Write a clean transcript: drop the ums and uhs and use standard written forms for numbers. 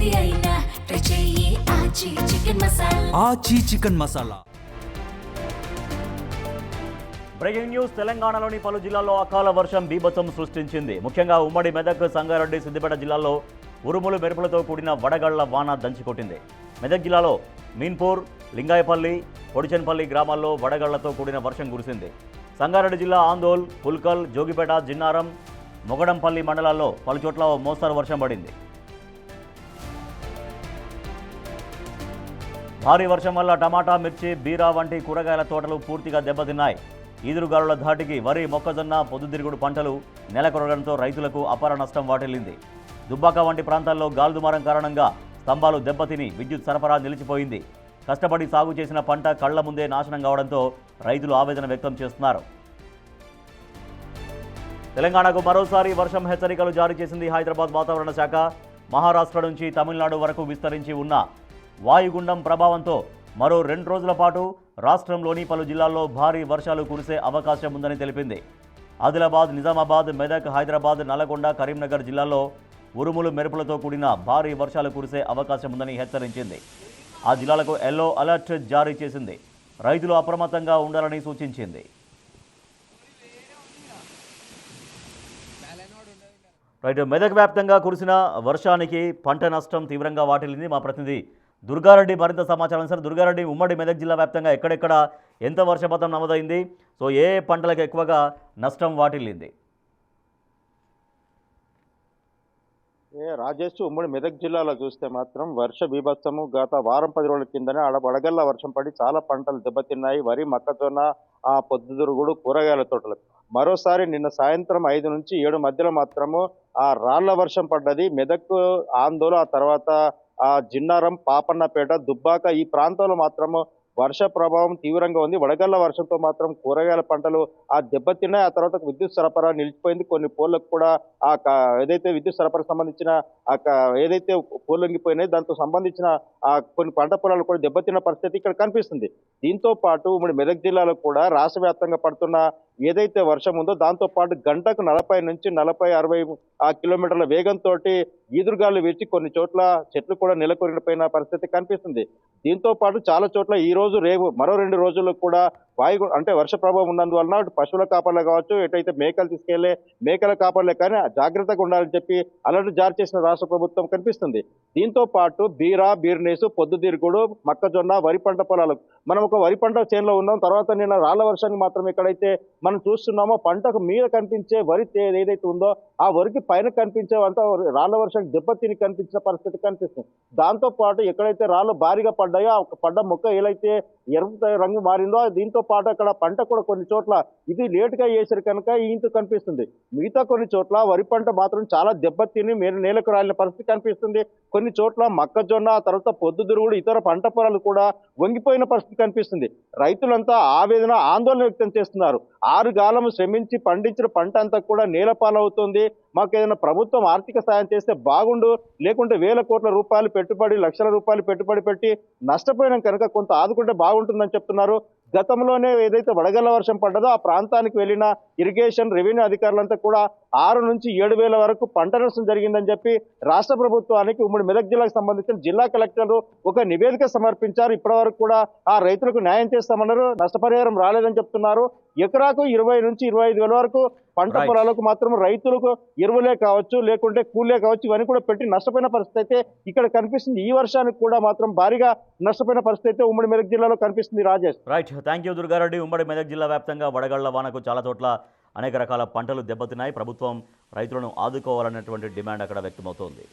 ఏది అయినా ట్రై చెయ్యి ఆచి చికెన్ మసాలా. ఆచి చికెన్ మసాలా. Breaking news. తెలంగాణలోని పలు జిల్లాల్లో అకాల వర్షం బీభత్సం సృష్టించింది. ముఖ్యంగా ఉమ్మడి మెదక్, సంగారెడ్డి, సిద్దిపేట జిల్లాల్లో ఉరుములు మెరుపులతో కూడిన వడగళ్ల వాన దంచికొట్టింది. మెదక్ జిల్లాలో మీన్పూర్, లింగాయపల్లి, పొడిచెన్పల్లి గ్రామాల్లో వడగళ్లతో కూడిన వర్షం కురిసింది. సంగారెడ్డి జిల్లా ఆందోల్, పుల్కల్, జోగిపేట, జిన్నారం, మొగడంపల్లి మండలాల్లో పలుచోట్ల మోస్తరు వర్షం పడింది. భారీ వర్షం వల్ల టమాటా, మిర్చి, బీరా వంటి కూరగాయల తోటలు పూర్తిగా దెబ్బతిన్నాయి. ఈదురుగాలుల ధాటికి వరి, మొక్కజొన్న, పొద్దుతిరుగుడు పంటలు నెలకొరగడంతో రైతులకు అపార నష్టం వాటిల్లింది. దుబ్బాక వంటి ప్రాంతాల్లో గాలిదుమారం కారణంగా స్తంభాలు దెబ్బతిని విద్యుత్ సరఫరా నిలిచిపోయింది. కష్టపడి సాగు చేసిన పంట కళ్ల ముందే నాశనం కావడంతో రైతులు ఆవేదన వ్యక్తం చేస్తున్నారు. తెలంగాణకు మరోసారి వర్షం హెచ్చరికలు జారీ చేసింది హైదరాబాద్ వాతావరణ శాఖ. మహారాష్ట్ర నుంచి తమిళనాడు వరకు విస్తరించి ఉన్న వాయుగుండం ప్రభావంతో మరో 2 రోజుల పాటు రాష్ట్రంలోని పలు జిల్లాల్లో భారీ వర్షాలు కురిసే అవకాశం ఉందని తెలిపింది. ఆదిలాబాద్, నిజామాబాద్, మెదక్, హైదరాబాద్, నల్గొండ, కరీంనగర్ జిల్లాల్లో ఉరుములు మెరుపులతో కూడిన భారీ వర్షాలు కురిసే అవకాశం ఉందని హెచ్చరించింది. ఆ జిల్లాలకు ఎల్లో అలర్ట్ జారీ చేసింది. రైతులు అప్రమత్తంగా ఉండాలని సూచించింది. మెదక్ వ్యాప్తంగా కురిసిన వర్షానికి పంట నష్టం తీవ్రంగా వాటిల్లింది. మా ప్రతినిధి దుర్గారెడ్డి మరింత సమాచారం. సార్ దుర్గారెడ్డి, ఉమ్మడి మెదక్ జిల్లా వ్యాప్తంగా ఎక్కడెక్కడ ఎంత వర్షపాతం నమోదైంది? సో ఏ పంటలకు ఎక్కువగా నష్టం వాటిల్లింది? రాజేష్, ఉమ్మడి మెదక్ జిల్లాలో చూస్తే మాత్రం వర్ష బీభత్సము గత వారం 10 రోజుల కిందనే వడగళ్ల వర్షం పడి చాలా పంటలు దెబ్బతిన్నాయి. వరి, మొక్కజొన్న, పొద్దుతిరుగుడు, కూరగాయల తోటలు. మరోసారి నిన్న సాయంత్రం 5 నుంచి 7 మధ్యలో మాత్రము రాళ్ల వర్షం పడ్డది. మెదక్, ఆందోళన, ఆ తర్వాత జిన్నారం, పాపన్నపేట, దుబ్బాక ఈ ప్రాంతంలో మాత్రము వర్ష ప్రభావం తీవ్రంగా ఉంది. వడగళ్ల వర్షంతో మాత్రం కూరగాయల పంటలు దెబ్బతిన్నాయి. ఆ తర్వాత విద్యుత్ సరఫరా నిలిచిపోయింది. కొన్ని పోళ్లకు కూడా ఏదైతే విద్యుత్ సరఫరా సంబంధించిన ఏదైతే పోలొంగిపోయినాయి దాంతో సంబంధించిన కొన్ని పంట పొలాలు కూడా దెబ్బతిన్న పరిస్థితి ఇక్కడ కనిపిస్తుంది. దీంతో పాటు ఉమ్మడి మెదక్ జిల్లాలో కూడా రాష్ట్ర వ్యాప్తంగా పడుతున్న ఏదైతే వర్షం ఉందో దాంతో పాటు గంటకు 40 నుంచి 40-60 కిలోమీటర్ల వేగంతో ఈదురుగాలు వీచి కొన్ని చోట్ల చెట్లు కూడా నెలకొరిగిపోయిన పరిస్థితి కనిపిస్తుంది. దీంతో పాటు చాలా చోట్ల ఈ రోజు, రేపు మరో 2 రోజుల్లో కూడా వర్ష ప్రభావం ఉన్నందువలన పశువుల కాపర్లు కావచ్చు, ఎటైతే మేకలు తీసుకెళ్లే మేకల కాపర్లే కానీ జాగ్రత్తగా ఉండాలని చెప్పి అలర్ట్ జారీ చేసిన రాష్ట్ర ప్రభుత్వం కనిపిస్తుంది. దీంతో పాటు బీరా, బీర్నేసు, పొద్దుతిరుగుడు, మొక్కజొన్న, వరి పంట పొలాలు. మనం ఒక వరి పంట చేనులో ఉన్నాం. తర్వాత నిన్న రాళ్ల వర్షానికి మాత్రం ఎక్కడైతే మనం చూస్తున్నామో పంటకు మీద కనిపించే వరి ఏదైతే ఉందో ఆ వరికి పైన కనిపించే అంతా రాళ్ల వర్షానికి దెబ్బతిని కనిపించిన పరిస్థితి కనిపిస్తుంది. దాంతో పాటు ఎక్కడైతే రాళ్ళు భారీగా పడ్డాయో ఆ పడ్డ మొక్క ఏదైతే ఎరుపు రంగు మారిందో దీంతో పాటు అక్కడ పంట కూడా కొన్ని చోట్ల ఇది లేటుగా వేసారు కనుక ఇంత కనిపిస్తుంది. మిగతా కొన్ని చోట్ల వరి పంట మాత్రం చాలా దెబ్బతిని నేలకు రాలిన పరిస్థితి కనిపిస్తుంది. కొన్ని చోట్ల మొక్కజొన్న, ఆ తర్వాత పొద్దుతిరుగుడు, ఇతర పంట పొలాలు కూడా వంగిపోయిన పరిస్థితి కనిపిస్తుంది. రైతులంతా ఆవేదన, ఆందోళన వ్యక్తం చేస్తున్నారు. 6 కాలం శ్రమించి పండించిన పంట అంతా కూడా నేలపాలవుతుంది. మాకు ఏదైనా ప్రభుత్వం ఆర్థిక సాయం చేస్తే బాగుండు, లేకుంటే వేల కోట్ల రూపాయలు పెట్టుబడి, లక్షల రూపాయలు పెట్టుబడి పెట్టి నష్టపోయినాం కనుక కొంత ఆదుకుంటే బాగుంటుందని చెప్తున్నారు. గతంలోనే ఏదైతే వడగళ్ల వర్షం పడ్డదో ఆ ప్రాంతానికి వెళ్ళిన ఇరిగేషన్, రెవెన్యూ అధికారులంతా కూడా 6 నుంచి 7 వేల వరకు పంట నష్టం జరిగిందని చెప్పి రాష్ట్ర ప్రభుత్వానికి ఉమ్మడి మెదక్ జిల్లాకు సంబంధించిన జిల్లా కలెక్టర్లు ఒక నివేదిక సమర్పించారు. ఇప్పటి వరకు కూడా ఆ రైతులకు న్యాయం చేస్తామన్నారు. నష్టపరిహారం రాలేదని చెప్తున్నారు. ఎకరాకు 20 నుంచి 25 వేల వరకు పంట పొలాలకు మాత్రం రైతులకు ఎరువులే కావచ్చు, లేకుంటే కూలే కావచ్చు, ఇవన్నీ కూడా పెట్టి నష్టపోయిన పరిస్థితి అయితే ఇక్కడ కనిపిస్తుంది. ఈ వర్షానికి కూడా మాత్రం భారీగా నష్టపోయిన పరిస్థితి అయితే ఉమ్మడి మెదక్ జిల్లాలో కనిపిస్తుంది. Rajesh, thank you Durga Reddy. ఉమ్మడి మెదక్ జిల్లా వ్యాప్తంగా వడగళ్ల వానకు చాలా చోట్ల అనేక రకాల పంటలు దెబ్బతిన్నాయి. ప్రభుత్వం రైతులను ఆదుకోవాలనేటువంటి డిమాండ్ అక్కడ వ్యక్తమవుతోంది.